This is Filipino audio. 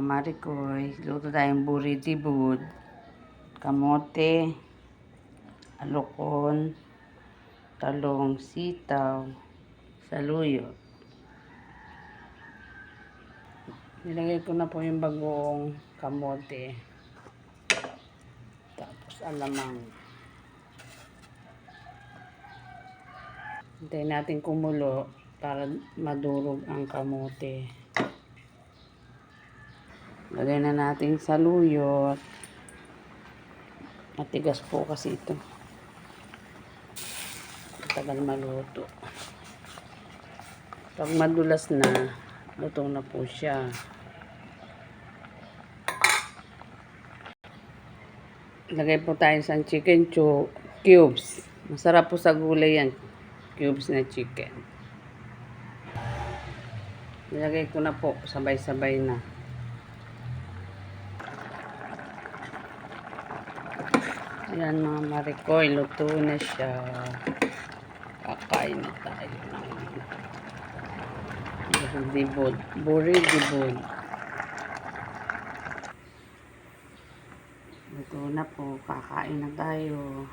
Marikoy, luto tayong buridibud, kamote, alokon, talong, sitaw, saluyot. Nilagay ko na po yung bagong kamote, tapos alamang. Hintayin natin kumulo para madurog ang kamote. Lagay na natin saluyot. Matigas po kasi ito. Tagal maluto. Pag madulas na, luto na po siya. Lagay po tayo sa chicken cubes. Masarap po sa gulay yan. Cubes na chicken. Nilagay ko na po, sabay-sabay na. Ayan mga Marikoy, luto na siya. Kakain na tayo ng buridibud. Luto na po, kakain na tayo.